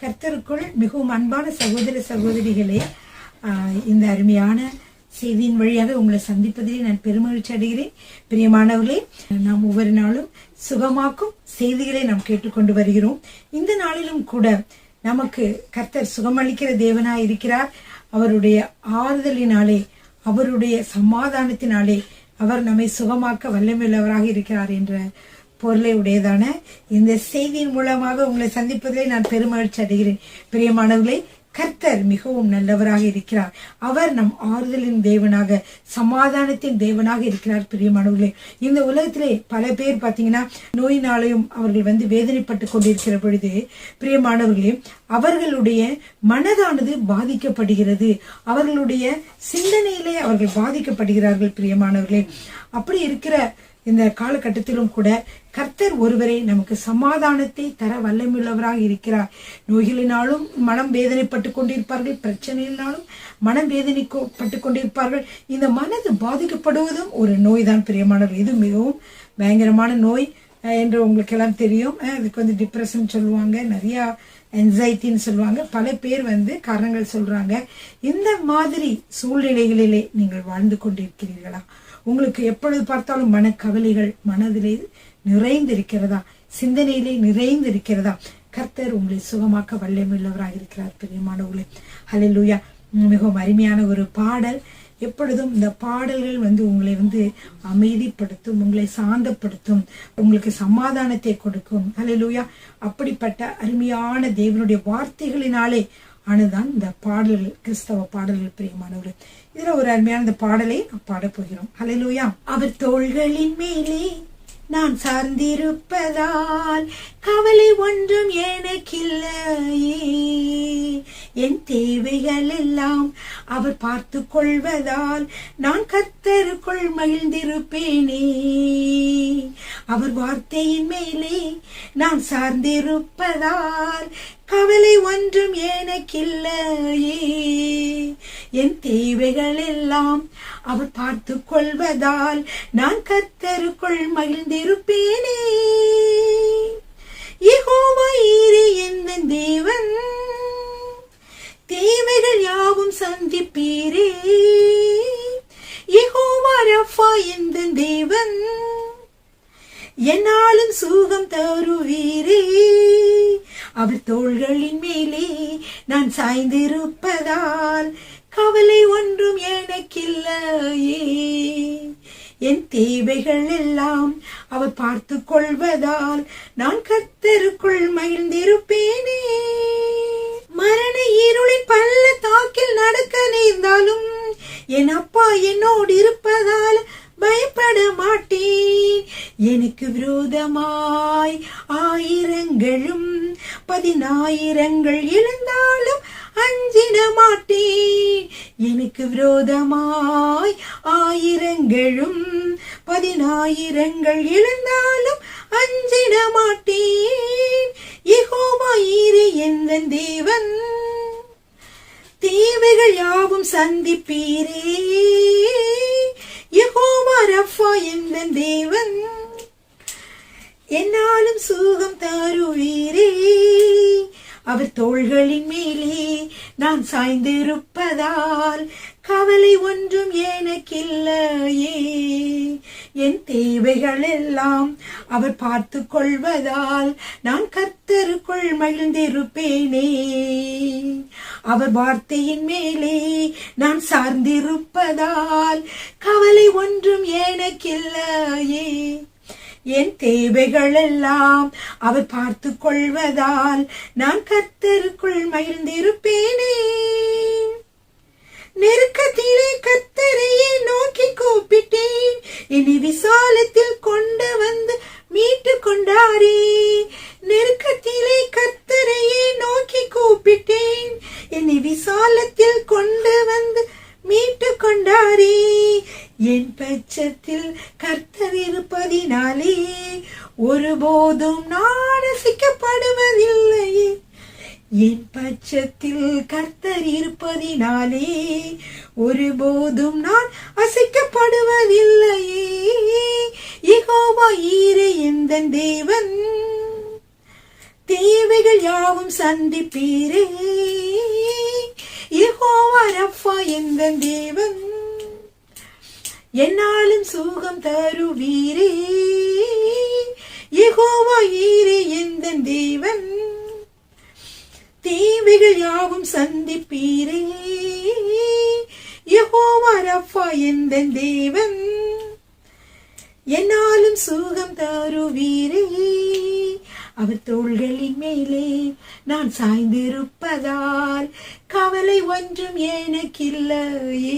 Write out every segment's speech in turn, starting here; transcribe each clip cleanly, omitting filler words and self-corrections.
கர்த்தருக்குள் மிகவும் அன்பான சகோதர சகோதரிகளே, இந்த அருமையான செய்தியின் வழியாக உங்களை சந்திப்பதிலே நான் பெருமகிழ்ச்சி அடைகிறேன். பிரியமானவர்களே, நாம் ஒவ்வொரு நாளும் சுகமாக்கும் செய்திகளை நாம் கேட்டுக்கொண்டு வருகிறோம். இந்த நாளிலும் கூட நமக்கு கர்த்தர் சுகமளிக்கிற தேவனாய் இருக்கிறார். அவருடைய ஆறுதலினாலே, அவருடைய சமாதானத்தினாலே அவர் நம்மை சுகமாக்க வல்லமையுள்ளவராக இருக்கிறார் என்ற பொருளை உடையதான இந்த செய்தியின் மூலமாக உங்களை சந்திப்பதிலே நான் பெருமகிழ்ச்சி அடைகிறேன். பிரியமானவர்களே, கர்த்தர் மிகவும் நல்லவராக இருக்கிறார். அவர் நம் ஆறுதலின் தேவனாக, சமாதானத்தின் தேவனாக இருக்கிறார். பிரியமானவர்களே, இந்த உலகத்திலே பல பேர் பார்த்தீங்கன்னா நோயினாலையும் அவர்கள் வேதனைப்பட்டு கொண்டிருக்கிற பொழுது, பிரியமானவர்களே, அவர்களுடைய மனதானது பாதிக்கப்படுகிறது. அவர்களுடைய சிந்தனையிலே அவர்கள் பாதிக்கப்படுகிறார்கள். பிரியமானவர்களே, அப்படி இருக்கிற இந்த காலகட்டத்திலும் கூட கர்த்தர் ஒருவரே நமக்கு சமாதானத்தை தர வல்லமையுள்ளவராக இருக்கிறார். நோய்களினாலும் மனம் வேதனைப்பட்டு கொண்டிருப்பார்கள், பிரச்சனையினாலும் மனம் வேதனைப்பட்டு கொண்டிருப்பார்கள். இந்த மனது பாதிக்கப்படுவதும் ஒரு நோய் தான். பிரியமானவர்கள், இது மிகவும் பயங்கரமான நோய் என்று உங்களுக்கு எல்லாம் தெரியும். அதுக்கு டிப்ரெஷன் சொல்லுவாங்க, நிறைய என்சைட்டின்னு சொல்லுவாங்க. பல பேர் காரணங்கள் சொல்றாங்க. இந்த மாதிரி சூழ்நிலைகளிலே நீங்கள் வாழ்ந்து கொண்டிருக்கிறீர்களா? உங்களுக்கு எப்பொழுது பார்த்தாலும் மனக்கவலைகள் மனதிலே நிறைந்திருக்கிறதா? சிந்தனையிலே நிறைந்திருக்கிறதா? கர்த்தர் உங்களை சுகமாக்க வல்லமையுள்ளவராக இருக்கிறார். பிரியமானவர்களே, ஹல்லேலூயா. மிகவும் அருமையான ஒரு பாடல். எப்பொழுதும் இந்த பாடல்கள் உங்களை அமைதிப்படுத்தும், உங்களை சாந்தப்படுத்தும், உங்களுக்கு சமாதானத்தை கொடுக்கும். ஹல்லேலூயா. அப்படிப்பட்ட அருமையான தேவனுடைய வார்த்தைகளினாலே ஆனதுதான் இந்த பாடல்கள், கிறிஸ்தவ பாடல்கள். பிரியமானவர்களே, இதுல ஒரு அருமையான இந்த பாடலை நாம் பாடப் போகிறோம். ஹல்லேலூயா. அவர் தோள்களின் மேலே நான் சார்ந்திருப்பதால் கவலை ஒன்றும் எனக்கில்லையே. என் தேவைகள் எல்லாம் அவர் பார்த்து கொள்வதால் நான் கர்த்தருக்குள் மகிழ்ந்திருப்பேனே. அவர் வார்த்தையின் மேலே நான் சார்ந்திருப்பதால் கவலை ஒன்றும் எனக்கில்லையே. என் தேவைகள் எல்லாம் அவர் பார்த்து கொள்வதால் நான் கர்த்தருக்குள் மகிழ்ந்திருப்பேனே. யெகோவா ஈரே எந்த தேவன், தேவைகள் யாவும் சந்திப்பீரே. யெகோவா ரஃபா எந்த தேவன், என்னாலும் சுகம் தருவீரே. அவர் தோள்களின் மேலே நான் சாய்ந்திருப்பதால் கவலை ஒன்றும் எனக்கில்லையே. என் தேவைகள் எல்லாம் அவர் பார்த்து கொள்வதால் நான் கர்த்தருக்குள் மகிழ்ந்திருப்பேனே. மரண இருளின் பள்ளத்தாக்கில் நடக்க நேர்ந்தாலும் என் அப்பா என்னோடு இருப்பதால் பயப்பட மாட்டேன். எனக்கு விரோதமாய் ஆயிரங்களும் 10,000 எழுந்தாலும் அஞ்சிட மாட்டேன். எனக்கு விரோதமாய் ஆயிரங்களும் 10,000 எழுந்தாலும் அஞ்சிட மாட்டேன். யெகோவா ஈரே எந்த தேவன், தேவைகள் யாவும் சந்திப்பீரே. யெகோவா ரஃபா எந்த தேவன், என்னாலும் சுகம் தருவீரே. அவர் தோள்களின் மேலே நான் சாய்ந்திருப்பதால் கவலை ஒன்றும் எனக்கில்லையே. என் தேவைகள் எல்லாம் அவர் பார்த்து கொள்வதால் நான் கர்த்தருக்குள் மகிழ்ந்திருப்பேனே. அவர் வார்த்தையின் மேலே நான் சார்ந்திருப்பதால் கவலை ஒன்றும் எனக்கில்லையே. என் தேவைகள் எல்லாம் அவர் பார்த்து கொள்வதால் நான் கர்த்தருக்குள் மகிழ்ந்திருப்பேனே. நெருக்கத்திலே கர்த்தரையே நோக்கி கூப்பிட்டேன், என்னை விசாலத்தில் கொண்டு மீட்டு கொண்டாரே. நெருக்கத்திலே கர்த்தரையே நோக்கி கூப்பிட்டேன், என்னை விசாலத்தில் கொண்டு மீட்டு கொண்டாரே. என் பட்சத்தில் கர்த்தர் இருப்பதினாலே ஒருபோதும் நான் அசைக்கப்படுவதில்லையே. என் பட்சத்தில் கர்த்தர் இருப்பதினாலே ஒருபோதும் நான் அசைக்கப்படுவதில்லையே. யெகோவா ஈரே எந்த தேவன், தேவைகள் தேவைகள் யாவும் சந்திப்பீரே. யெகோவா ரஃபா எந்த தேவன், என்னாலும் சுகம் தருவீரே. யெகோவா ஈரே எந்த தேவன், தேவைகள் யாவும் சந்திப்பீரே. யெகோவா ரஃபா எந்த தேவன், என்னாலும் சுகம் தருவீரே. அவர் தோள்களின் மேலே நான் சாய்ந்திருப்பதால் கவலை ஒன்றும் எனக்கில்லையே.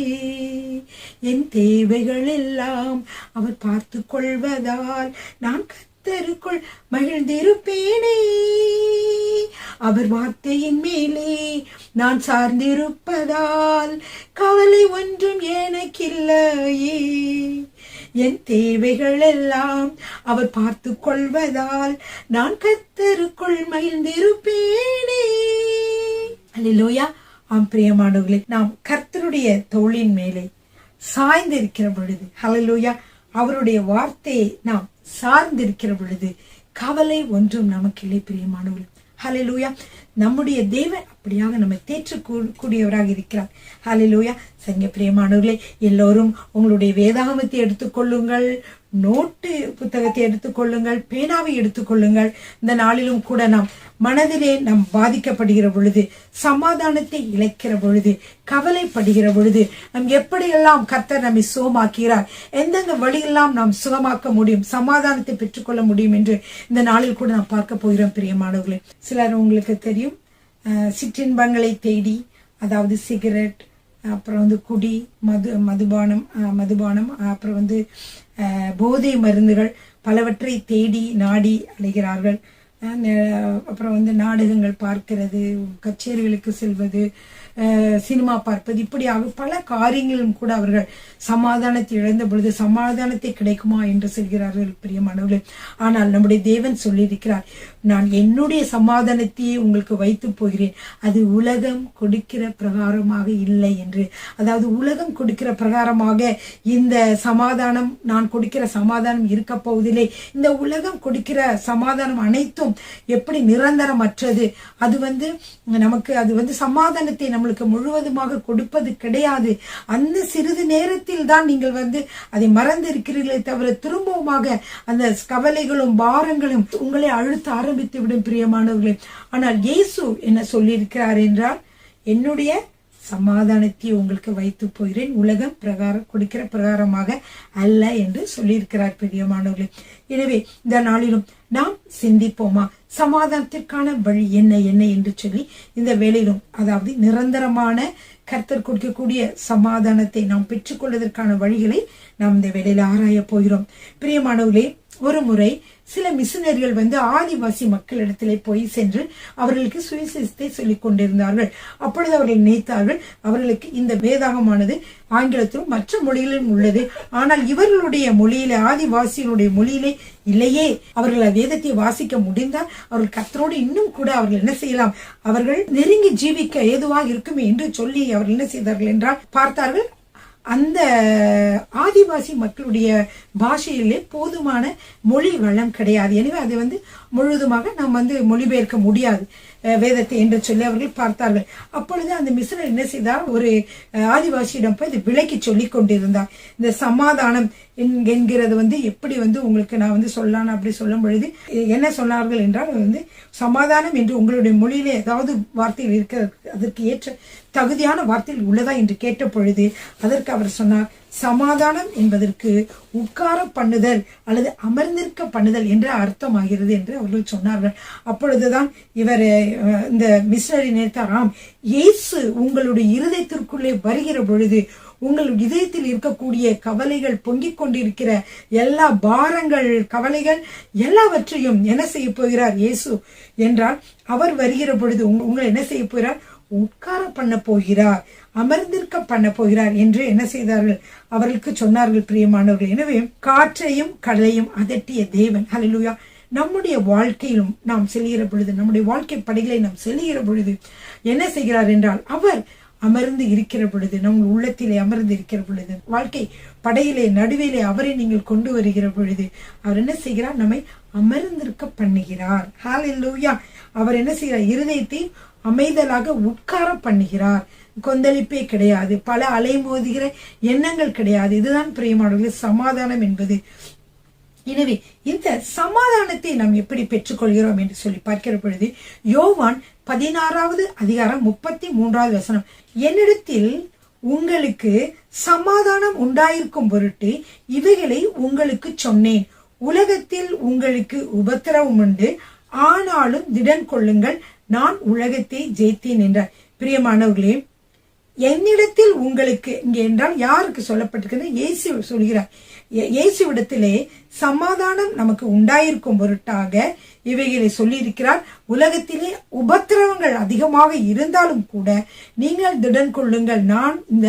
என் தேவைகள் எல்லாம் அவர் பார்த்து கொள்வதால் நான் கர்த்தருக்குள் மகிழ்ந்திருப்பேனே. அவர் வார்த்தையின் மேலே நான் சார்ந்திருப்பதால் கவலை ஒன்றும் எனக்கில்லையே. என் தேவைகள் எல்லாம் அவர் பார்த்து கொள்வதால் நான் கர்த்தருக்குள் மகிழ்ந்திருப்பேனே. அல்லேலூயா. ஆம் பிரியமானவர்களே, நாம் கர்த்தருடைய தோளின் மேலே சாய்ந்திருக்கிற பொழுது, அல்லேலூயா, அவருடைய வார்த்தையை நாம் சார்ந்திருக்கிற பொழுது கவலை ஒன்றும் நமக்கு இல்லை பிரியமானவர்களே. ஹல்லேலூயா. நம்முடைய தேவன் அப்படியாக நம்மை தேற்றக்கூடியவராக இருக்கிறார். ஹல்லேலூயா. சங்க பிரியமானவர்களே, எல்லோரும் உங்களுடைய வேதாகமத்தை எடுத்துக்கொள்ளுங்கள், நோட்டு புத்தகத்தை எடுத்துக்கொள்ளுங்கள், பேனாவை எடுத்துக்கொள்ளுங்கள். இந்த நாளிலும் கூட நாம் மனதிலே நாம் பாதிக்கப்படுகிற பொழுது, சமாதானத்தை இழக்கிற பொழுது, கவலைப்படுகிற பொழுது, நாம் எப்படியெல்லாம் கர்த்தர் நம்மை சுகமாக்கிறார், எந்தெந்த வழியெல்லாம் நாம் சுகமாக்க முடியும், சமாதானத்தை பெற்றுக்கொள்ள முடியும் என்று இந்த நாளில் கூட நாம் பார்க்க போகிறோம் பிரியமானவர்களே. சிலர் உங்களுக்கு தெரியும், சிற்றின்பங்களை தேடி, அதாவது சிகரெட், அப்புறம் குடி, மதுபானம், அப்புறம் போதை மருந்துகள் பலவற்றை தேடி நாடி அலைகிறார்கள். அப்புறம் நாடகங்கள் பார்க்கிறது, கச்சேரிகளுக்கு செல்வது, சினிமா பார்ப்பது, இப்படியாக பல காரியங்களும் கூட அவர்கள் சமாதானத்தை இழந்த பொழுது சமாதானத்தை கிடைக்குமா என்று சொல்கிறார்கள் பிரியமானவர்களே. ஆனால் நம்முடைய தேவன் சொல்லியிருக்கிறார், நான் என்னுடைய சமாதானத்தையே உங்களுக்கு வைத்து போகிறேன், அது உலகம் கொடுக்கிற பிரகாரமாக இல்லை என்று. அதாவது உலகம் கொடுக்கிற பிரகாரமாக இந்த சமாதானம், நான் கொடுக்கிற சமாதானம் இருக்க போவதில்லை. இந்த உலகம் கொடுக்கிற சமாதானம் அனைத்தும் எப்படி நிரந்தரமற்றது, அது நமக்கு சமாதானத்தை நம்மளுக்கு முழுவதுமாக கொடுப்பது கிடையாது. அந்த சிறிது நேரத்தில் தான் நீங்கள் அதை மறந்து இருக்கிறீர்களே தவிர திரும்பவுமாக அந்த கவலைகளும் பாரங்களும் உங்களை அழுத்த ஆரம்பித்து விடும் பிரியமானவர்களே. ஆனால் இயேசு என்ன சொல்லியிருக்கிறார் என்றால், என்னுடைய சமாதானத்தை உங்களுக்கு வைத்து போகிறேன், உலகம் கொடுக்கிற பிரகாரமாக அல்ல என்று சொல்லியிருக்கிறார் பிரியமானவர்களே. எனவே இந்த நாளிலும் நாம் சிந்திப்போமா, சமாதானத்திற்கான வழி என்ன என்ன என்று சொல்லி இந்த வேளையிலும், அதாவது நிரந்தரமான கர்த்தர் கொடுக்கக்கூடிய சமாதானத்தை நாம் பெற்றுக்கொள்வதற்கான வழிகளை நாம் இந்த வேளையில ஆராய போகிறோம் பிரியமானவர்களே. ஒரு முறை சில மிஷனரிகள் ஆதிவாசி மக்களிடத்திலே போய் சென்று அவர்களுக்கு சுவிசேஷத்தை சொல்லிக் கொண்டிருந்தார்கள். அப்பொழுது அவர்கள் நினைத்தார்கள், அவர்களுக்கு இந்த வேதாகமானது ஆங்கிலத்திலும் மற்ற மொழிகளிலும் உள்ளது, ஆனால் இவர்களுடைய மொழியிலே, ஆதிவாசிகளுடைய மொழியிலே இல்லையே. அவர்கள் வேதத்தை வாசிக்க முடிந்தால் அவர்கள் கர்த்தரோடு இன்னும் கூட அவர்கள் என்ன செய்யலாம், அவர்கள் நெருங்கி ஜீவிக்க ஏதுவாக இருக்குமே என்று சொல்லி அவர்கள் என்ன செய்தார்கள் என்றால், பார்த்தார்கள் அந்த ஆதிவாசி மக்களுடைய பாஷையிலே போதுமான மொழி வளம் கிடையாது. எனவே அதை முழுவதுமாக நாம் மொழிபெயர்க்க முடியாது வேதத்தை என்று சொல்லி அவர்கள் பார்த்தார்கள். அப்பொழுது அந்த மிஷனரி என்ன செய்தார், ஒரு ஆதிவாசியிடம் போய் இது விளக்கி சொல்லி கொண்டிருந்தார். இந்த சமாதானம் என்கிறது எப்படி உங்களுக்கு நான் சொல்லலாம் அப்படி சொல்லும் பொழுது என்ன சொன்னார்கள் என்றால், சமாதானம் என்று உங்களுடைய மொழியிலே ஏதாவது வார்த்தைகள் இருக்க, அதற்கு ஏற்ற தகுதியான வார்த்தைகள் உள்ளதா என்று கேட்ட பொழுது அதற்கு அவர் சொன்னார், சமாதானம் என்பதற்கு உட்கார பண்ணுதல் அல்லது அமர்ந்திருக்க பண்ணுதல் என்ற அர்த்தமாகிறது என்று அவர்கள் சொன்னார்கள். அப்பொழுதுதான் இவர் இந்த மிஷனரி நினைத்தாராம், இயேசு உங்களுடைய இருதயத்திற்குள்ளே வருகிற பொழுது உங்கள் இதயத்தில் இருக்கக்கூடிய கவலைகள், பொங்கிக் கொண்டிருக்கிற எல்லா பாரங்கள், கவலைகள் எல்லாவற்றையும் என்ன செய்ய போகிறார் இயேசு என்றால், அவர் வருகிற பொழுது உங்களை என்ன செய்ய போகிறார், உட்கார பண்ண போகிறார், அமர்ந்திருக்க பண்ண போகிறார் என்று என்ன செய்தார்கள், அவர்களுக்கு சொன்னார்கள் பிரியமானவர்கள். எனவே காற்றையும் கடலையும் அதட்டிய தேவன், ஹல்லேலூயா, நம்முடைய வாழ்க்கையிலும் நாம் செல்கிற பொழுது, நம்முடைய வாழ்க்கை படைகளை நாம் செல்கிற பொழுது என்ன செய்கிறார் என்றால், அவர் அமர்ந்து இருக்கிற பொழுது, நம் உள்ளத்திலே அமர்ந்து இருக்கிற பொழுது, வாழ்க்கை படையிலே நடுவிலே அவரை நீங்கள் கொண்டு வருகிற பொழுது அவர் என்ன செய்கிறார்? நம்மை அமர்ந்திருக்க பண்ணுகிறார். ஹல்லேலூயா. அவர் என்ன செய்கிறார்? இருதயத்தை அமைதலாக உட்கார பண்ணுகிறார். கொந்தளிப்பே கிடையாது, பல அலைமோதுகிற எண்ணங்கள் கிடையாது. இதுதான் பிரியமானவர்களே சமாதானம் என்பது. எனவே இந்த சமாதானத்தை நாம் எப்படி பெற்றுக்கொள்கிறோம் என்று சொல்லி பார்க்கிற பொழுது யோவான் 16வது அதிகாரம் 33வது வசனம், என்னிடத்தில் உங்களுக்கு சமாதானம் உண்டாயிருக்கும் பொருட்டு இவைகளை உங்களுக்கு சொன்னேன். உலகத்தில் உங்களுக்கு உபத்திரவம் உண்டு, ஆனாலும் திடன் கொள்ளுங்கள், நான் உலகத்தை ஜெயித்தேன் என்றார். பிரியமானவர்களே, என்னிடத்தில் உங்களுக்கு இங்கே என்றால் யாருக்கு சொல்லப்பட்டிருக்கிறது? இயேசு சொல்கிறார். இயேசுவிடத்திலே சமாதானம் நமக்கு உண்டாயிருக்கும் பொருட்டாக இவைகளை சொல்லி இருக்கிறார். உலகத்திலே உபத்திரவங்கள் அதிகமாக இருந்தாலும் கூட நீங்கள் திடன் கொள்ளுங்கள், நான் இந்த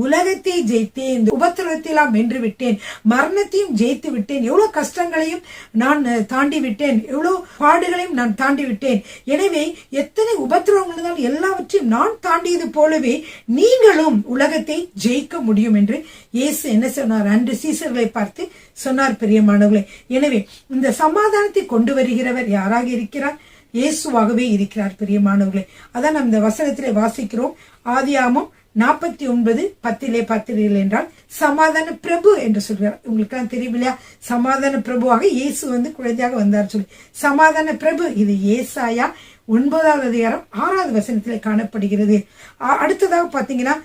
உலகத்தை ஜெயித்தேன், இந்த உபத்திரவத்தையெல்லாம் வென்று விட்டேன், மரணத்தையும் ஜெயித்து விட்டேன், எவ்வளவு கஷ்டங்களையும் நான் தாண்டி விட்டேன், எவ்வளவு பாடுகளையும் நான் தாண்டி விட்டேன். எனவே எத்தனை உபத்திரவங்கள் இருந்தாலும் எல்லாவற்றையும் நான் தாண்டியது போலவே நீங்களும் உலகத்தை ஜெயிக்க முடியும் என்று இயேசு என்ன சொன்னார்? அன்று சீசர்களை பார்த்து சொன்னார். பிரியமானவர்களே, எனவே இந்த சமாதானத்தை கொண்டு வருகிறவர் யாராக இருக்கிறார்? இயேசுவாகவே இருக்கிறார். பிரியமானவர்களே, அதான் நம்ம இந்த வசனத்திலே வாசிக்கிறோம். ஆதியாகமம் 49:10 பார்த்தீர்கள் என்றால் சமாதான பிரபு என்று சொல்கிறார். உங்களுக்கு எல்லாம் தெரியும் இல்லையா? சமாதான பிரபுவாக இயேசு குழந்தையாக வந்தார் சொல்லி சமாதான பிரபு. இது ஏசாயா 9வது அதிகாரம் 6வது வசனத்திலே காணப்படுகிறது. அடுத்ததாக பாத்தீங்கன்னா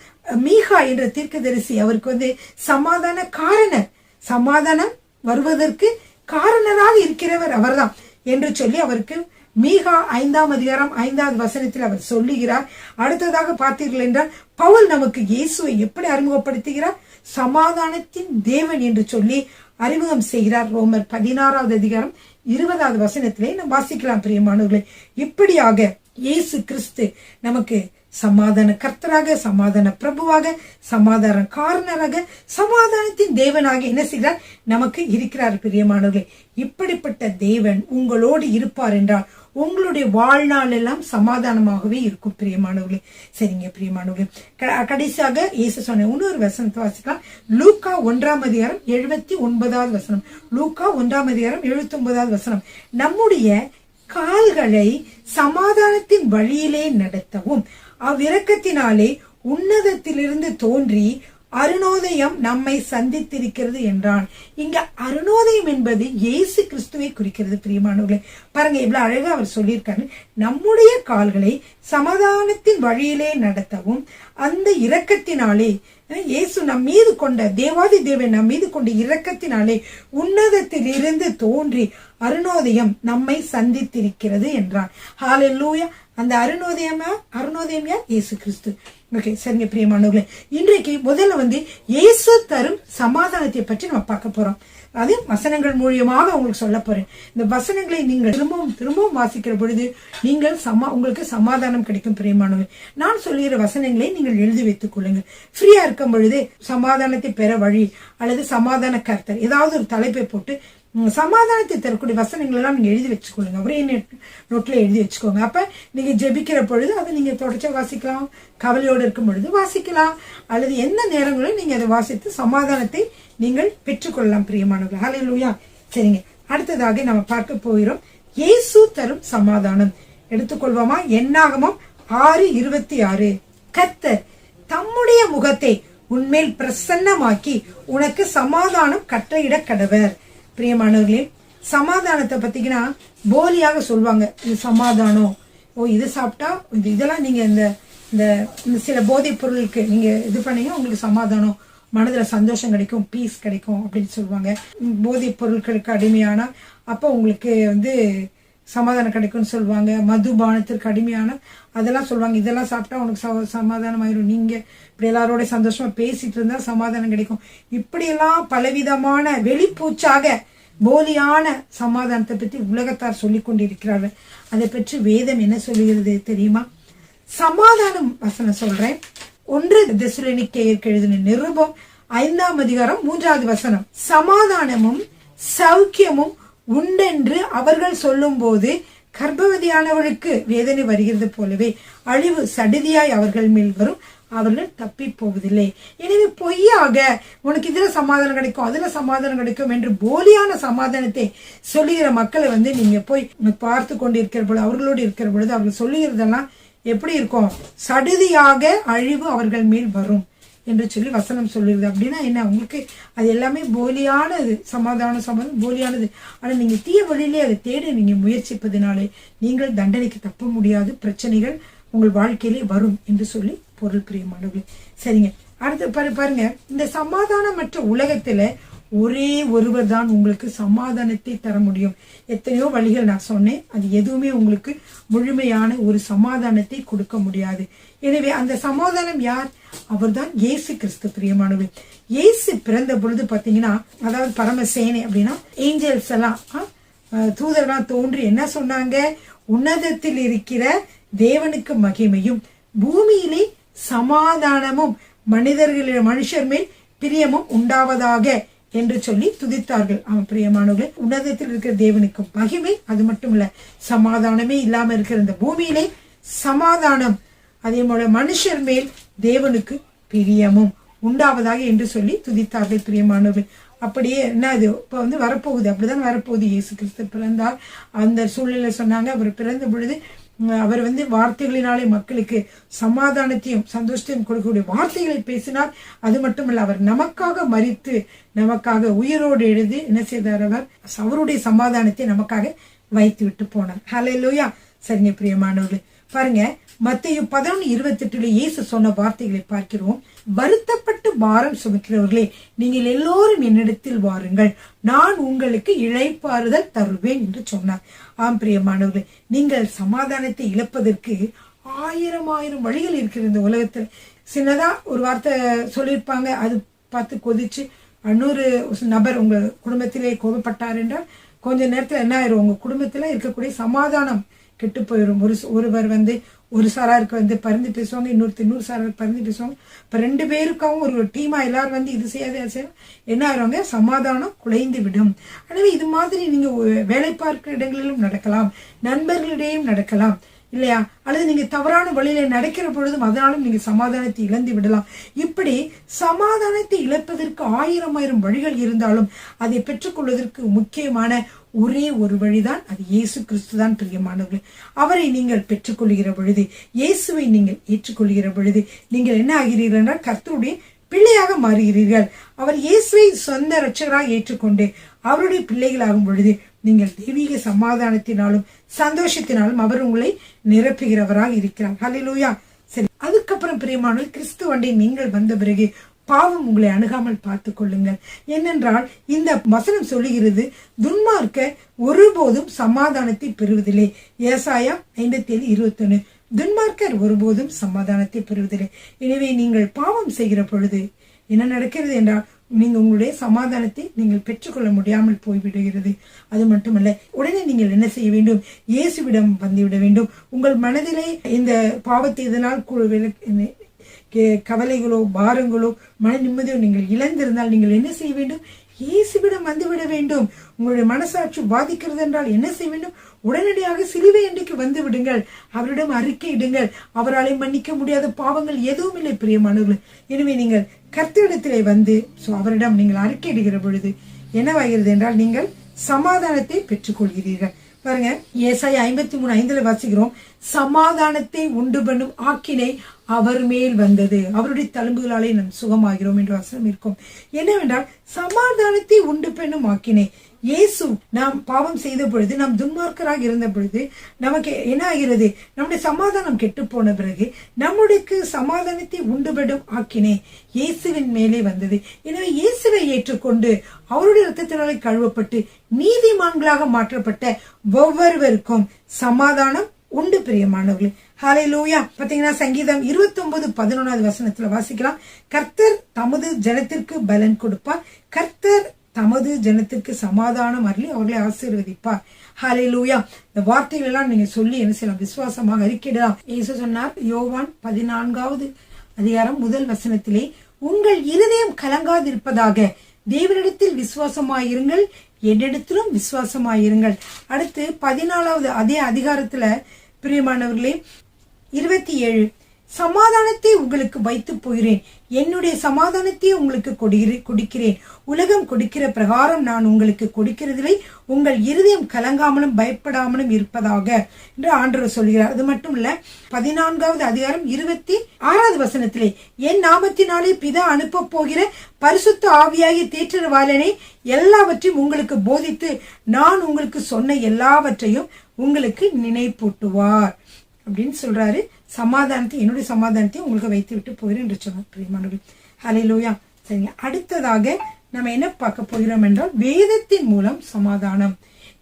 மீகா என்ற தீர்க்கதரிசி, அவருக்கு சமாதான காரணர், சமாதானம் வருவதற்கு காரணராக இருக்கிறவர் அவர்தான் என்று சொல்லி அவருக்கு மீகா 5ஆம் அதிகாரம் 5வது வசனத்தில் அவர் சொல்லுகிறார். அடுத்ததாக பார்த்தீர்கள் என்றால் பவுல் நமக்கு இயேசுவை எப்படி அறிமுகப்படுத்துகிறார்? சமாதானத்தின் தேவன் என்று சொல்லி அறிமுகம் செய்கிறார். ரோமர் 16வது அதிகாரம் 20வது வசனத்திலே நாம் வாசிக்கலாம். பிரியமானவர்களே, இப்படியாக இயேசு கிறிஸ்து நமக்கு சமாதான கர்த்தராக, சமாதான பிரபுவாக, சமாதான காரணராக, சமாதானத்தின் தேவனாக என்ன செய்கிறார்? நமக்கு இருக்கிறார். பிரியமானவர்களே, இப்படிப்பட்ட தேவன் உங்களோடு இருப்பார் என்றால் உங்களுடைய வாழ்நாள் எல்லாம் சமாதானமாகவே இருக்கும். பிரியமானவர்களே, சரிங்க பிரியமானவர்களே, கடைசியாக இயேசு சொன்ன இன்னொரு வசனத்தை வாசிக்கலாம். லூக்கா 1ஆம் அதிகாரம் 79வது வசனம். லூக்கா 1ஆம் அதிகாரம் 79வது வசனம், நம்முடைய கால்களை சமாதானத்தின் வழியிலே நடத்தவும் அவ்விரக்கத்தினாலே உன்னதத்திலிருந்து தோன்றி அருணோதயம் நம்மை சந்தித்திருக்கிறது என்றான். இங்க அருணோதயம் என்பது இயேசு கிறிஸ்துவை குறிக்கிறது. பிரியமானவர்களே, பாருங்க இவ்வளவு அழகா அவர் சொல்லியிருக்காரு. நம்முடைய கால்களை சமாதானத்தின் வழியிலே நடத்தவும் அந்த இரக்கத்தினாலே, இயேசு நம் மீது கொண்ட தேவாதி தேவன் நம் மீது கொண்ட இரக்கத்தினாலே உன்னதத்தில் இருந்து தோன்றி அருணோதயம் நம்மை சந்தித்திருக்கிறது என்றான். ஹல்லேலூயா. அந்த அருணோதயம் யார்? இயேசு கிறிஸ்து. ஓகே, சரிங்க பிரியமானவர்களே, இன்றைக்கு முதல்ல இயேசு தரும் சமாதானத்தை பற்றி நம்ம பார்க்க போறோம். அது வசனங்கள் மூலியமாக உங்களுக்கு சொல்ல போறேன். இந்த வசனங்களை நீங்கள் திரும்பவும் வாசிக்கிற பொழுது நீங்கள் உங்களுக்கு சமாதானம் கிடைக்கும். பிரியமானவர்களே, நான் சொல்லுகிற வசனங்களை நீங்கள் எழுதி வைத்துக் கொள்ளுங்கள். ஃப்ரீயா இருக்கும் பொழுது சமாதானத்தை பெற வழி அல்லது சமாதான கர்த்தர் ஏதாவது ஒரு தலைப்பை போட்டு சமாதானத்தை தரக்கூடிய வசனங்கள் எல்லாம் நீங்க எழுதி வச்சுக்கொள்ளுங்க. ஒரே நோட்ல எழுதி வச்சுக்கோங்க. அப்ப நீங்க ஜெபிக்கிற பொழுது அதை நீங்க தொடர்ச்சியா வாசிக்கலாம், கவலையோடு இருக்கும் பொழுது வாசிக்கலாம், அல்லது எந்த நேரங்களும் நீங்க அதை வாசித்து சமாதானத்தை நீங்கள் பெற்றுக்கொள்ளலாம். பிரியமானவர்கள், ஹல்லேலூயா. சரிங்க, அடுத்ததாக நம்ம பார்க்க போகிறோம் இயேசு தரும் சமாதானம். எடுத்துக்கொள்வோமா? என்னாகமம் 6:26, கர்த்தர் தம்முடைய முகத்தை உன்மேல் பிரசன்னமாக்கி உனக்கு சமாதானம் கட்டளையிட கடவர். பிரியமானவர்களே, சமாதானத்தை பத்திங்கன்னா போலியாக சொல்லுவாங்க. இது சமாதானம், இது சாப்பிட்டா இதெல்லாம் நீங்க இந்த சில போதைப் பொருளுக்கு நீங்க இது பண்ணீங்க உங்களுக்கு சமாதானம், மனதுல சந்தோஷம் கிடைக்கும், பீஸ் கிடைக்கும் அப்படின்னு சொல்லுவாங்க. போதைப் பொருட்களுக்கு அடிமையான அப்ப உங்களுக்கு சமாதானம் கிடைக்கும்னு சொல்லுவாங்க. மதுபானத்திற்கு அடிமையான அதெல்லாம் சொல்லுவாங்க. இதெல்லாம் சாப்பிட்டா உனக்கு சமாதானம் ஆயிரும், நீங்க இப்படி எல்லாரோட சந்தோஷமா பேசிட்டு இருந்தா சமாதானம் கிடைக்கும். இப்படியெல்லாம் பலவிதமான வெளிப்பூச்சாக போலியான சமாதானத்தை பற்றி உலகத்தார் சொல்லிக் கொண்டிருக்கிறார்கள். அதை பற்றி வேதம் என்ன சொல்லுகிறது தெரியுமா? சமாதானம் வசனம் சொல்றேன். 1 தெசலோனிக்கேயருக்கு எழுதின நிருபம் 5ஆம் அதிகாரம் 3வது வசனம், சமாதானமும் சௌக்கியமும் உண்டென்று அவர்கள் சொல்லும் போது கர்ப்பவதியானவளுக்கு வேதனை வருகிறது போலவே அழிவு சடிதியாய் அவர்கள் மேல் வரும், அவர்கள் தப்பி போவதில்லை. எனவே பொய்யாக உனக்கு இதுல சமாதானம் கிடைக்கும், அதுல சமாதானம் கிடைக்கும் என்று போலியான சமாதானத்தை சொல்லுகிற மக்களை நீங்க போய் பார்த்து கொண்டு இருக்கிற பொழுது, அவர்களோடு இருக்கிற பொழுது அவர்கள் சொல்லுகிறதெல்லாம் எப்படி இருக்கும்? சடுதியாக அழிவு அவர்கள் மேல் வரும் என்று சொல்லி வசனம் சொல்லுது. அப்படின்னா என்ன? உங்களுக்கு அது எல்லாமே போலியானது, சமாதானம் போலியானது. ஆனா நீங்க தீய வழியிலே அதை தேடி நீங்க முயற்சிப்பதனாலே நீங்கள் தண்டனைக்கு தப்ப முடியாது, பிரச்சனைகள் உங்கள் வாழ்க்கையிலே வரும் என்று சொல்லி பொருள். பிரியமானவர்களே, சரிங்க. அடுத்து பாருங்க, இந்த சமாதானமற்ற உலகத்துல ஒரே ஒருவர் தான் உங்களுக்கு சமாதானத்தை தர முடியும். எத்தனையோ வழிகள் நான் சொன்னேன், அது எதுவுமே உங்களுக்கு முழுமையான ஒரு சமாதானத்தை கொடுக்க முடியாது. எனவே அந்த சமாதானம் யார்? அவர்தான் இயேசு கிறிஸ்து. பிரியமானவர்களே, இயேசு பிறந்த பொழுது பாத்தீங்கன்னா, அதாவது பரமசேனை அப்படின்னா ஏஞ்சல்ஸ் எல்லாம், தூதரெல்லாம் தோன்றி என்ன சொன்னாங்க? உன்னதத்தில் இருக்கிற தேவனுக்கு மகிமையும், பூமியிலே சமாதானமும், மனுஷர் மேல் பிரியமும் உண்டாவதாக என்று சொல்லி துதித்தார்கள். அவன் பிரியமானவர்களே, உன்னதத்தில் இருக்கிற தேவனுக்கு மகிமை, அது மட்டும் இல்ல, சமாதானமே இல்லாம இருக்கிற இந்த பூமியிலே சமாதானம், அதே போல மனுஷர் மேல் தேவனுக்கு பிரியமும் உண்டாவதாக என்று சொல்லி துதித்தார்கள். பிரியமானவர்கள், அப்படியே என்ன இது இப்ப வரப்போகுது, அப்படிதான் வரப்போகுது. இயேசு கிறிஸ்து பிறந்தார். அந்த சூழ்நிலை சொன்னாங்க, அவர் பிறந்த பொழுது அவர் வார்த்தைகளினாலே மக்களுக்கு சமாதானத்தையும் சந்தோஷத்தையும் கொடுக்கக்கூடிய வார்த்தைகளை பேசினார். அது மட்டுமல்ல, அவர் நமக்காக மரித்து நமக்காக உயிரோடு எழுதி என்ன செய்தார்? அவர் அவருடைய சமாதானத்தை நமக்காக வைத்து விட்டு போனார். ஹல்லேலூயா. சரிங்க பிரியமானவர்களே, பாருங்க, மத்தேயு 11:28 இயேசு சொன்ன வார்த்தைகளை பார்க்கிறோம். வருத்தப்பட்டு பாரம் சுமக்கிறவர்களே, நீங்கள் எல்லோரும் என்னிடத்தில் வாருங்கள், நான் உங்களுக்கு இளைப்பாறுதல் தருவேன் என்று சொன்னார். ஆம் பிரியமானவர்களே, நீங்கள் சமாதானத்தை இழப்பதற்கு ஆயிரம் வழிகள் இருக்கிற இந்த உலகத்துல. சின்னதா ஒரு வார்த்தை சொல்லியிருப்பாங்க, அது பார்த்து கொதிச்சு இன்னொரு நபர் உங்க குடும்பத்திலே கோபப்பட்டார் என்றால் கொஞ்ச நேரத்துல என்ன ஆயிரும்? உங்க குடும்பத்துல இருக்கக்கூடிய சமாதானம் கெட்டு போயிடும். ஒருவர் ஒரு சாராருக்கு பரிந்து பேசுவாங்க, இன்னொரு சாராருக்கு பரிந்து பேசுவாங்க. இப்ப 2 பேருக்காகவும் ஒரு டீமா எல்லாரும் இது செய்யாத என்ன ஆயிடுவாங்க? சமாதானம் குலைந்து விடும். எனவே இது மாதிரி நீங்க வேலை பார்க்கிற இடங்களிலும் நடக்கலாம், நண்பர்களிடையும் நடக்கலாம் இல்லையா? அல்லது நீங்க தவறான வழியில நடக்கிற பொழுதும் அதனாலும் நீங்க சமாதானத்தை இழந்து விடலாம். இப்படி சமாதானத்தை இழப்பதற்கு ஆயிரம் வழிகள் இருந்தாலும் அதை பெற்றுக்கொள்வதற்கு முக்கியமான ஒரே ஒரு வழிதான், அது இயேசு கிறிஸ்து தான். பிரியமானவர்களே, அவரை நீங்கள் பெற்றுக்கொள்கிற பொழுது, இயேசுவை நீங்கள் ஏற்றுக்கொள்கிற பொழுது நீங்கள் என்ன ஆகிறீர்கள் என்றால் கர்த்தருடைய பிள்ளையாக மாறுகிறீர்கள். அவர் இயேசுவை சொந்த இரட்சகராக ஏற்றுக்கொண்டு அவருடைய பிள்ளைகளாகும் பொழுது நீங்கள் தெய்வீக சமாதானத்தினாலும் சந்தோஷத்தினாலும் அவர் உங்களை நிரப்புகிறவராக இருக்கிறார். ஹல்லேலூயா. சரி, அதுக்கப்புறம் பிரியமானவர்களே, கிறிஸ்துவண்டை நீங்கள் வந்த பிறகு பாவம் உங்களை அணுகாமல் பார்த்துக் கொள்ளுங்கள். ஏனென்றால் இந்த வசனம் சொல்லுகிறது, துன்மார்க்க ஒருபோதும் சமாதானத்தை பெறுவதில்லை. ஏசாயா 57:21. துன்மார்க்கர் ஒருபோதும் சமாதானத்தை பெறுவதில்லை. எனவே நீங்கள் பாவம் செய்கிற பொழுது என்ன நடக்கிறது என்றால், நீங்க உங்களுடைய சமாதானத்தை நீங்கள் பெற்றுக்கொள்ள முடியாமல் போய்விடுகிறது. அது மட்டுமல்ல, உடனே நீங்கள் என்ன செய்ய வேண்டும்? இயேசுவிடம் வந்துவிட வேண்டும். உங்கள் மனதிலே இந்த பாவத்தை இதனால் கவலைகளோ பாரங்களோ மன நிம்மதியோ நீங்கள் இழந்திருந்தால் நீங்கள் என்ன செய்ய வேண்டும்? இயேசுவிடம் வந்துவிட வேண்டும். உங்களுடைய மனசாட்சி பாதிக்கிறது என்றால் என்ன செய்ய வேண்டும்? உடனடியாக சிலுவை அன்றைக்கு வந்து விடுங்கள், அவரிடம் அறிக்கையிடுங்கள். அவராலே மன்னிக்க முடியாத பாவங்கள் எதுவும் இல்லை பிரியமானவர்களே. எனவே நீங்கள் கர்த்தரிடத்திலே வந்து அவரிடம் நீங்கள் அறிக்கையிடுகிற பொழுது என்னவாகிறது என்றால் நீங்கள் சமாதானத்தை பெற்றுக்கொள்கிறீர்கள். பாருங்க, ஏசாயா 53:5 வாசிக்கிறோம், சமாதானத்தை உண்டு பண்ணும் ஆக்கினை அவர் மேல் வந்தது, அவருடைய தழும்புகளாலே நாம் சுகமாகிறோம் என்று வசனம் இருக்கும். என்னவென்றால் சமாதானத்தை உண்டு பண்ணும் ஆக்கினை இயேசு நாம் பாவம் செய்த பொழுது, நாம் துன்மார்க்கராக இருந்த பொழுது நமக்கு என்ன ஆகிறது? நம்முடைய சமாதானம் கெட்டு போன பிறகு நம்முடைய சமாதானத்தை உண்டுபடும் ஆக்கினே இயேசுவின் மேலே வந்தது. எனவே இயேசுவை ஏற்றுக்கொண்டு அவருடைய இரத்தத்தினாலே கழுவப்பட்டு நீதிமான்களாக மாற்றப்பட்ட ஒவ்வொருவருக்கும் சமாதானம் உண்டு பிரியமானவர்களே. ஹல்லேலூயா. பாத்தீங்கன்னா சங்கீதம் 29:11 வசனத்துல வாசிக்கலாம், கர்த்தர் தமது ஜனத்திற்கு பலன் கொடுப்பார், கர்த்தர் தமது ஜனத்திற்கு சமாதானம் அருளி அவர்களை ஆசீர்வதிப்பார். ஹல்லேலூயா. இந்த வார்த்தைகள் எல்லாம் நீங்க சொல்லி என்ன செய்யலாம்? விசுவாசமாக அறிக்கையிடலாம். இயேசு சொன்னார், யோவான் 14:1 முதல் வசனத்திலே, உங்கள் இருதயம் கலங்காதிருப்பதாக தேவனிடத்தில் விசுவாசமாயிருங்கள், என்னிடத்திலும் விசுவாசமாயிருங்கள். அடுத்து 14வது அதே அதிகாரத்துல பிரியமானவர்களே 27, சமாதானத்தை உங்களுக்கு வைத்து போகிறேன், என்னுடைய சமாதானத்தை உங்களுக்கு கொடுக்கிறேன். உலகம் கொடுக்கிற பிரகாரம் நான் உங்களுக்கு கொடுக்கிறதில்லை. உங்கள் இருதயம் கலங்காமலும் பயப்படாமலும் இருப்பதாக என்று ஆண்டவர் சொல்கிறார். அது மட்டும் இல்ல, 14வது அதிகாரம் 26வது வசனத்திலே, என் நாமத்தினாலே பிதா அனுப்ப போகிற பரிசுத்த ஆவியாகிய தேற்றரவாளனே எல்லாவற்றையும் உங்களுக்கு போதித்து நான் உங்களுக்கு சொன்ன எல்லாவற்றையும் உங்களுக்கு நினைப்பூட்டுவார் அப்படின்னு சொல்றாரு. சமாதானத்தை, என்னுடைய சமாதானத்தை உங்களுக்கு வைத்து விட்டு போகிறேன் என்று சொன்னார். பிரியமானவர்களே, ஹல்லேலூயா. சரிங்க, அடுத்ததாக நம்ம என்ன பார்க்க போகிறோம் என்றால், வேதத்தின் மூலம் சமாதானம்.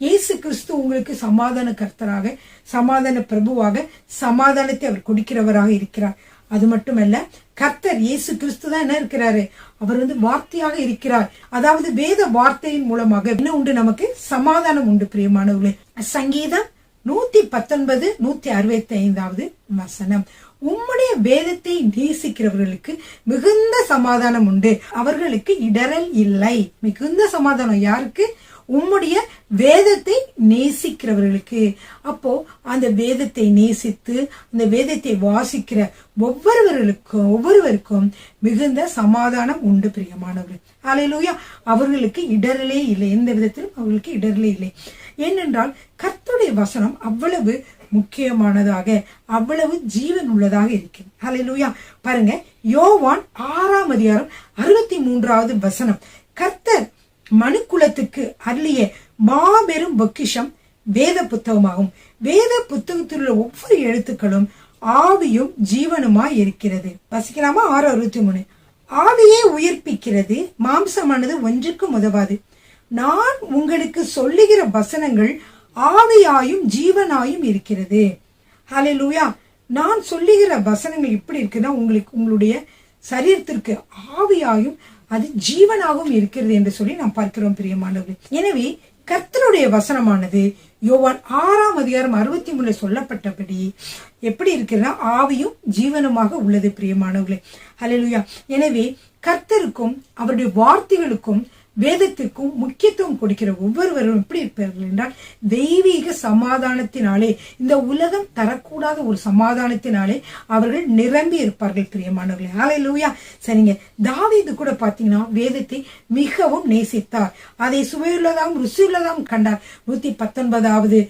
இயேசு கிறிஸ்து உங்களுக்கு சமாதான கர்த்தராக, சமாதான பிரபுவாக, சமாதானத்தை அவர் கொடுக்கிறவராக இருக்கிறார். அது மட்டுமல்ல, கர்த்தர் இயேசு கிறிஸ்து தான் என்ன இருக்கிறாரு, அவர் வார்த்தையாக இருக்கிறார். அதாவது வேத வார்த்தையின் மூலமாக என்ன உண்டு, நமக்கு சமாதானம் உண்டு. பிரியமானவர்களே, சங்கீதம் 119 165வது வசனம், உம்முடைய வேதத்தை நேசிக்கிறவர்களுக்கு மிகுந்த சமாதானம் உண்டு, அவர்களுக்கு இடரல் இல்லை. மிகுந்த சமாதானம் யாருக்கு? உம்முடைய வேதத்தை நேசிக்கிறவர்களுக்கு. அப்போ அந்த வேதத்தை நேசித்து அந்த வேதத்தை வாசிக்கிற ஒவ்வொருவருக்கும் மிகுந்த சமாதானம் உண்டு. பிரியமானவர்கள், ஹல்லேலூயா. அவர்களுக்கு இடரலே இல்லை, எந்த விதத்திலும் அவர்களுக்கு இடரலே இல்லை. ஏனென்றால் கர்த்தருடைய வசனம் அவ்வளவு முக்கியமானதாக, அவ்வளவு ஜீவன் உள்ளதாக இருக்கிறது. ஹல்லேலூயா. பாருங்க, யோவான் 6ஆம் அதிகாரம் 63வது வசனம், கர்த்தர் மனுக்குலத்துக்கு அருளிய மாபெரும் பொக்கிஷம் வேத புத்தகமாகும். வேத புத்தகத்தில் உள்ள ஒவ்வொரு எழுத்துக்களும் ஆவியும் ஜீவனுமாய் இருக்கிறது. வசிக்கலாமா? 6:63, ஆவியே உயிர்ப்பிக்கிறது, மாம்சமானது ஒன்றுக்கும் உதவாது. நான் உங்களுக்கு சொல்லுகிற வசனங்கள் ஆவியாயும் ஜீவனாயும் இருக்கிறது. ஹல்லேலூயா. நான் சொல்லுகிற வசனங்கள் எப்படி இருக்குன்னா, உங்களுடைய சரீரத்திற்கு ஆவியாயும் அது ஜீவனாகவும் இருக்கிறது என்று சொல்லி நாம் பார்க்கிறோம். பிரியமானவர்களே, எனவே கர்த்தருடைய வசனமானது யோவான் 6ஆம் அதிகாரம் 63 சொல்லப்பட்டபடி எப்படி இருக்கிறதா, ஆவியும் ஜீவனுமாக உள்ளது. பிரியமானவர்களே, ஹல்லேலூயா. எனவே கர்த்தருக்கும் அவருடைய வார்த்தைகளுக்கும் வேதத்திற்கும் முக்கியத்துவம் கொடுக்கிற ஒவ்வொருவரும் எப்படி இருப்பார்கள் என்றால், தெய்வீக சமாதானத்தினாலே, இந்த உலகம் தரக்கூடாத ஒரு சமாதானத்தினாலே அவர்கள் நிரம்பி இருப்பார்கள். பிரியமானவர்களே, ஹல்லேலூயா. சரிங்க, தாவீது கூட பாத்தீங்கன்னா வேதத்தை மிகவும் நேசித்தார், அதை சுவையுள்ளதாகவும் ருசியுள்ளதாகவும் கண்டார். 119வது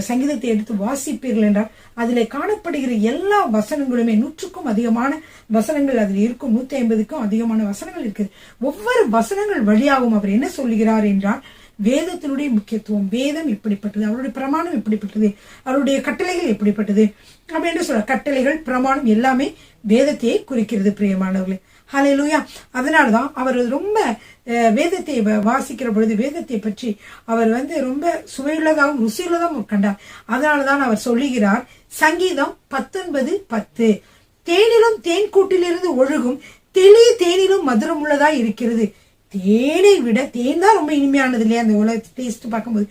சங்கீதத்தை எடுத்து வாசிப்பீர்கள் என்றால் அதிலே காணப்படுகிற எல்லா வசனங்களுமே 100க்கும் அதிகமான வசனங்கள் அதில் இருக்கும். 150க்கும் அதிகமான வசனங்கள் இருக்குது. ஒவ்வொரு வசனங்கள் வழியாகவும் அவர் என்ன சொல்லுகிறார் என்றால், வேதத்தினுடைய முக்கியத்துவம், வேதம் எப்படிப்பட்டது, அவருடைய பிரமாணம் எப்படிப்பட்டது, அவருடைய கட்டளைகள் எப்படிப்பட்டது அப்படின்னு சொல்ற. கட்டளைகள், பிரமாணம் எல்லாமே வேதத்தையே குறிக்கிறது. பிரியமானவர்களே, ஹல்லேலூயா. அதனாலதான் அவர் ரொம்ப வேதத்தை வாசிக்கிற பொழுது வேதத்தை பற்றி அவர் ரொம்ப சுவையுள்ளதாகவும் ருசியுள்ளதாகவும் கண்டார். அதனாலதான் அவர் சொல்லுகிறார், சங்கீதம் 19:10, தேனிலும் தேன் கூட்டிலிருந்து ஒழுகும் தெளி தேனிலும் மதுரம் உள்ளதா இருக்கிறது. தேனை விட, தேன் தான் ரொம்ப இனிமையானது இல்லையா, அந்த உலக டேஸ்ட் பார்க்கும்போது,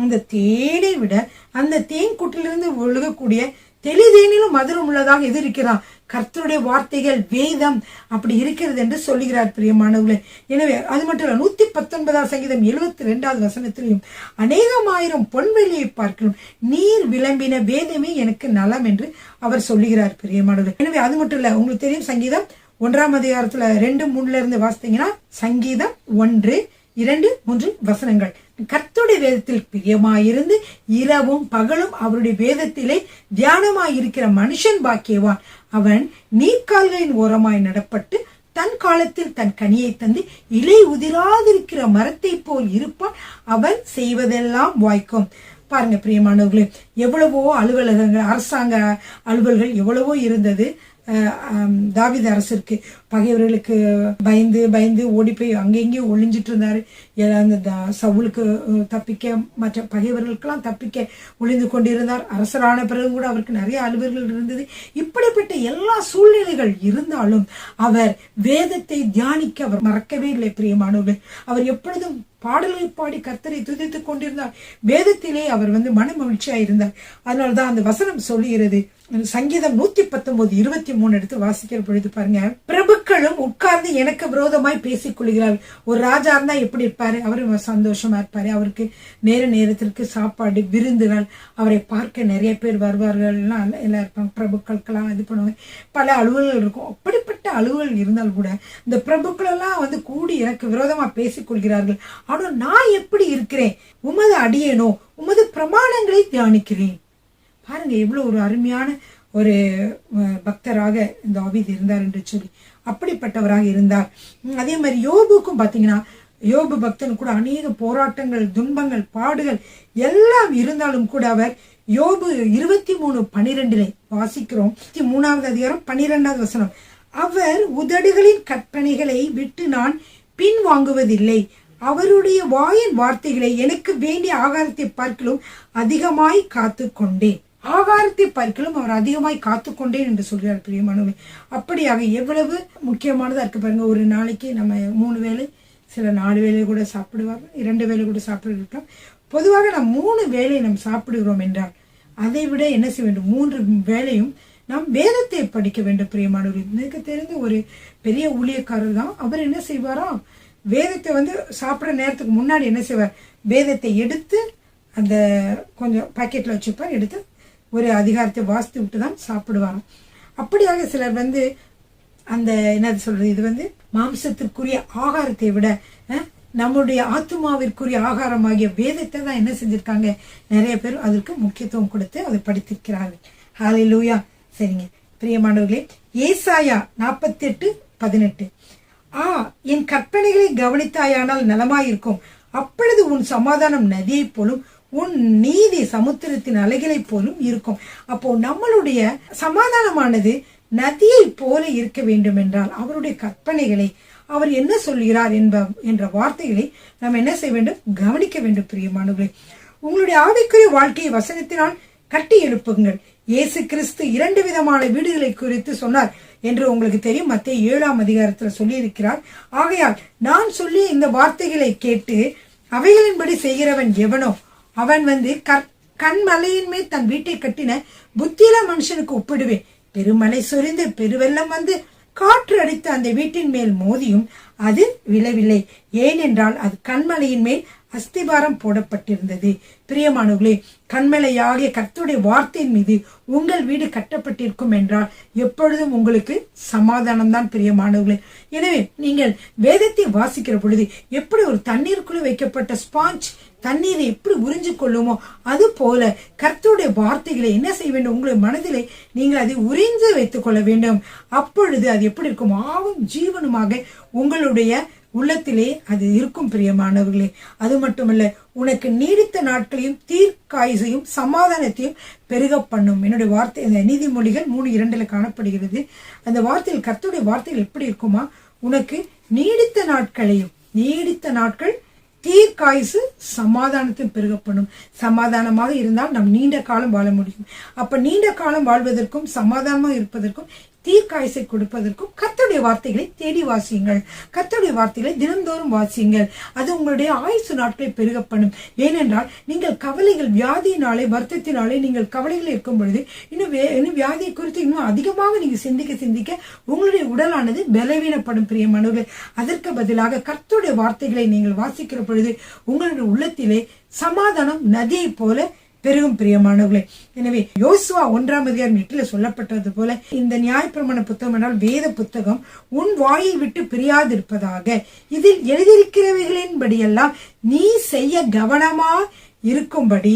அந்த தேனை விட அந்த தேன் கூட்டிலிருந்து ஒழுகக்கூடிய தெளி தேனிலும் மதுரம் உள்ளதாக எது இருக்கிறான், கர்த்தருடைய வார்த்தைகள், வேதம் அப்படி இருக்கிறது என்று சொல்லுகிறார். பிரியமானவர்களே, எனவே அது மட்டும் இல்ல, 119ஆம் சங்கீதம் 72வது வசனத்திலையும், அநேகமாயிரம் பொன்வெளியை பார்க்கிறோம் நீர் விளம்பின வேதமே எனக்கு நலம் என்று அவர் சொல்லுகிறார். பிரியமானவர்களே, எனவே அது மட்டும் இல்ல, உங்களுக்கு தெரியும், சங்கீதம் 1ஆம் அதிகாரத்துல 2:3 இருந்து வாசித்தீங்கன்னா, சங்கீதம் 1:2-3 வசனங்கள், கர்த்தருடைய வேதத்தில் பிரியமாயிருந்து இரவும் பகலும் அவருடைய வேதத்திலே தியானமாயிருக்கிற மனுஷன் பாக்கியவான். அவன் நீர்க்கால்களின் ஓரமாய் நடப்பட்டு தன் காலத்தில் தன் கனியை தந்து இலை உதிராதிருக்கிற மரத்தை போல் இருப்பான். அவன் செய்வதெல்லாம் வாய்க்கும். பாருங்க பிரியமானவர்களே, எவ்வளவோ அலுவலகங்கள், அரசாங்க அலுவல்கள் எவ்வளவோ இருந்தது. தாவீது அரசருக்கு பகைவர்களுக்கு பயந்து பயந்து ஓடி போய் அங்கெங்கேயும் ஒளிஞ்சிட்டு இருந்தாரு. அந்த சவுலுக்கு தப்பிக்க, மற்ற பகைவர்களுக்கெல்லாம் தப்பிக்க ஒளிந்து கொண்டிருந்தார். அரசரான பிறகு கூட அவருக்கு நிறைய அலுவல்கள் இருந்தது. இப்படிப்பட்ட எல்லா சூழ்நிலைகள் இருந்தாலும் அவர் வேதத்தை தியானிக்க அவர் மறக்கவே இல்லை. பிரியமானவர்கள், அவர் எப்பொழுதும் பாடல்களை பாடி கர்த்தரை துதித்துக் கொண்டிருந்தார். வேதத்திலே அவர் மன மகிழ்ச்சியா இருந்தார். அதனாலதான் அந்த வசனம் சொல்லுகிறது, சங்கீதம் 119:23 எடுத்து வாசிக்கிற பொழுது பாருங்க, பிரபுக்களும் உட்கார்ந்து எனக்கு விரோதமாய் பேசிக் கொள்கிறார்கள். ஒரு ராஜா இருந்தா எப்படி இருப்பாரு? அவரு சந்தோஷமா இருப்பாரு. அவருக்கு நேரத்திற்கு சாப்பாடு, விருந்துகள், அவரை பார்க்க நிறைய பேர் வருவார்கள், எல்லாம் இருப்பாங்க. பிரபுக்களுக்கெல்லாம் இது பண்ணுவாங்க. பல அலுவல்கள் இருக்கும். அப்படிப்பட்ட அலுவல் இருந்தால் கூட இந்த பிரபுக்கள் எல்லாம் கூடி எனக்கு விரோதமா பேசிக் கொள்கிறார்கள். ஆனா நான் எப்படி இருக்கிறேன்? உமது அடியேனோ உமது பிரமாணங்களை தியானிக்கிறேன். பாருங்க எவ்வளவு ஒரு அருமையான ஒரு பக்தராக இந்த தாவீது இருந்தார் என்று சொல்லி, அப்படிப்பட்டவராக இருந்தார். அதே மாதிரி யோபுக்கும் பாத்தீங்கன்னா, யோபு பக்தன் கூட அநேக போராட்டங்கள், துன்பங்கள், பாடுகள் எல்லாம் இருந்தாலும் கூட அவர் யோபு 23:12 வாசிக்கிறோம். 3வது அதிகாரம் 12வது வசனம், அவர் உதடுகளின் கற்பனைகளை விட்டு நான் பின் வாங்குவதில்லை, அவருடைய வாயின் வார்த்தைகளை எனக்கு வேண்டிய ஆகாரத்தை பார்க்கலும் அதிகமாய் காத்து கொண்டேன். ஆகாரத்தை பார்க்கலும் அவர் அதிகமாய் காத்து கொண்டேன் என்று சொல்கிறார் பிரியமானவர்களே. அப்படியாக எவ்வளவு முக்கியமானதா இருக்கு பாருங்க. ஒரு நாளைக்கு நம்ம 3 வேளை, சில 4 வேளை கூட சாப்பிடுவார்கள், 2 வேளை கூட சாப்பிடுகிறோம். பொதுவாக நாம் 3 வேளை நாம் சாப்பிடுகிறோம் என்றால் அதை விட என்ன செய்ய வேண்டும்? 3 வேளையும் நாம் வேதத்தை படிக்க வேண்டும் பிரியமானவர்கள். எனக்கு தெரிந்த ஒரு பெரிய ஊழியக்காரர் தான். அவர் என்ன செய்வாராம், வேதத்தை சாப்பிட நேரத்துக்கு முன்னாடி என்ன செய்வார், வேதத்தை எடுத்து அந்த கொஞ்சம் பாக்கெட்ல வச்சுப்பார், எடுத்து ஒரு அதிகாரத்தை வாசித்து விட்டு தான் சாப்பிடுவாங்க. அப்படியாக சிலர் அந்த என்னது சொல்றது, இது மாம்சத்திற்குரிய ஆகாரத்தை விட நம்முடைய ஆத்மாவிற்குரிய ஆகாரமாகிய வேதத்தை தான் என்ன செஞ்சிருக்காங்க, நிறைய பேர் அதற்கு முக்கியத்துவம் கொடுத்து அதை படித்திருக்கிறார்கள். ஹல்லேலூயா. சரிங்க பிரியமானவர்களே, ஏசாயா 48:18, என் கற்பனைகளை கவனித்தாயானால் நலமாயிருக்கும், அப்பொழுது உன் சமாதானம் நதியை போலும், உன் நீதி சமுத்திரத்தின் அலைகளை போலும் இருக்கும். அப்போ நம்மளுடைய சமாதானமானது நதியை போல இருக்க வேண்டும் என்றால் அவருடைய கற்பனைகளை, அவர் என்ன சொல்கிறார் என்ற வார்த்தைகளை நாம் என்ன செய்ய வேண்டும்? கவனிக்க வேண்டும் பிரியமானவர்களே. உங்களுடைய ஆவிக்குரிய வாழ்க்கையை வசனத்தினால் கட்டி எழுப்புங்கள். இயேசு கிறிஸ்து 2 விதமான வீடுகளை குறித்து சொன்னார் என்று உங்களுக்கு தெரியும். மத்தேயு 7ஆம் அதிகாரத்துல சொல்லி இருக்கிறார். ஆகையால் நான் சொல்லி இந்த வார்த்தைகளை கேட்டு அவைகளின்படி செய்கிறவன் எவனோ அவன் கண்மலையின் மேல் தன் வீட்டை கட்டின புத்தியில மனுஷனுக்கு ஒப்பிடுவேன். பெருமழை சொரிந்து பெருவெள்ளம் காற்று அடித்து அந்த வீட்டின் மேல் மோதியும் அது விழவில்லை, ஏனென்றால் அது கண்மலையின் மேல் அஸ்திபாரம் போடப்பட்டிருந்தது. பிரியமானவர்களே, கண்மலையாகிய கர்த்தருடைய வார்த்தையின் மீது உங்கள் வீடு கட்டப்பட்டிருக்கும் என்றால் எப்பொழுதும் உங்களுக்கு சமாதானம் தான் பிரியமானவர்களே. எனவே நீங்கள் வேதத்தை வாசிக்கிற பொழுது எப்படி ஒரு தண்ணீருக்குள்ள வைக்கப்பட்ட ஸ்பாஞ்ச் தண்ணீரை எப்படி உறிஞ்சு கொள்ளுமோ அது போல கர்த்தருடைய வார்த்தைகளை என்ன செய்ய வேண்டும்? உங்களுடைய மனதிலே நீங்கள் அதை உறிஞ்சு வைத்துக் கொள்ள வேண்டும். அப்பொழுது அது எப்படி இருக்கும்? ஆவும் ஜீவனுமாக உங்களுடைய உள்ளத்திலே அது இருக்கும் பிரியமானவர்களே. அது மட்டுமல்ல, உனக்கு நீடித்த நாட்களையும் தீர்க்காயுசையும் சமாதானத்தையும் பெருக பண்ணும். என்னுடைய வார்த்தை இந்த நீதிமொழிகள் 3:2 காணப்படுகிறது. அந்த வார்த்தையில் கர்த்தருடைய வார்த்தைகள் எப்படி இருக்குமா? உனக்கு நீடித்த நாட்கள் தீர்க்காயுசு சமாதானத்தையும் பெருகப்படும். சமாதானமாக இருந்தால் நாம் நீண்ட காலம் வாழ முடியும். அப்ப நீண்ட காலம் வாழ்வதற்கும் சமாதானமாக இருப்பதற்கும் தீர்க்காயுசை கொடுப்பதற்கும் கர்த்தருடைய வார்த்தைகளை தேடி வாசியுங்கள். கர்த்தருடைய வார்த்தைகளை தினந்தோறும் வாசியுங்கள். அது உங்களுடைய ஆயுசு நாட்களை பெருகப்படும். ஏனென்றால் நீங்கள் கவலைகள், வியாதியினாலே, வருத்தத்தினாலே நீங்கள் கவலைகள் இருக்கும் பொழுது இன்னும் வியாதியை குறித்து இன்னும் அதிகமாக நீங்க சிந்திக்க உங்களுடைய உடலானது பலவீனப்படும் பிரியமானவர்களே. அதற்கு பதிலாக கர்த்தருடைய வார்த்தைகளை நீங்கள் வாசிக்கிற பொழுது உங்களுடைய உள்ளத்திலே சமாதானம் நதியை போல பெருகும் பிரியமானவர்களே. எனவே யோசுவா 1ஆம் அதிகாரம் 8 சொல்லப்பட்டது போல இந்த நியாயப்பிரமாண புத்தகம் என்றால் வேத புத்தகம் உன் வாயை விட்டு பிரியாதிருப்பதாக, இதில் எழுதியிருக்கிறவைகளின்படியெல்லாம் நீ செய்ய கவனமா இருக்கும்படி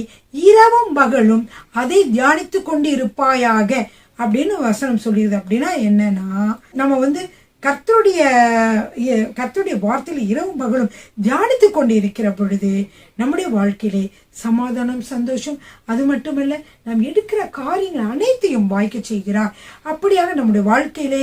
இரவும் பகலும் அதை தியானித்து கொண்டு இருப்பாயாக அப்படின்னு வசனம் சொல்லிடுது. அப்படின்னா என்னன்னா, நம்ம கர்த்தருடைய வார்த்தையில இரவும் பகலும் தியானித்து கொண்டு இருக்கிற பொழுது நம்முடைய வாழ்க்கையிலே சமாதானம், சந்தோஷம், அது மட்டுமல்ல நாம் எடுக்கிற காரியங்கள் அனைத்தையும் வாய்க்க செய்கிறார். அப்படியாக நம்முடைய வாழ்க்கையிலே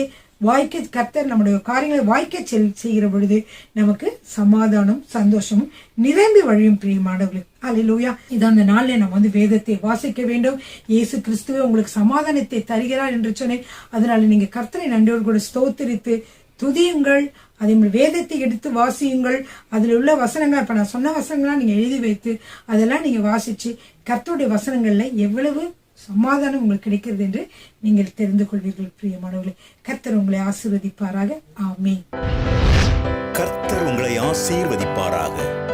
கர்த்தர் நம்முடைய காரியங்களை வாய்க்க செய்கிற பொழுது நமக்கு சமாதானம், சந்தோஷமும் நிரம்பி வழியும் பிரியமானவர்களே. அல்லேலூயா. இது அந்த நாள்ல நம்ம வேதத்தை வாசிக்க வேண்டும். இயேசு கிறிஸ்துவே உங்களுக்கு சமாதானத்தை தருகிறார் என்று சொன்னேன். அதனால நீங்க கர்த்தரை நன்றியோடு கூட ஸ்தோத்திரித்து துதியுங்கள். அதே மாதிரி வேதத்தை எடுத்து வாசியுங்கள். அதுல உள்ள வசனங்கள், இப்ப நான் சொன்ன வசனங்கள்லாம் நீங்க எழுதி வைத்து அதெல்லாம் நீங்க வாசிச்சு கர்த்தருடைய வசனங்கள்ல எவ்வளவு சமாதானம் உங்களுக்கு கிடைக்கிறது என்று நீங்கள் தெரிந்து கொள்வீர்கள். பிரியமானவர்களே, கர்த்தர் உங்களை ஆசீர்வதிப்பாராக. ஆமென். கர்த்தர் உங்களை ஆசீர்வதிப்பாராக.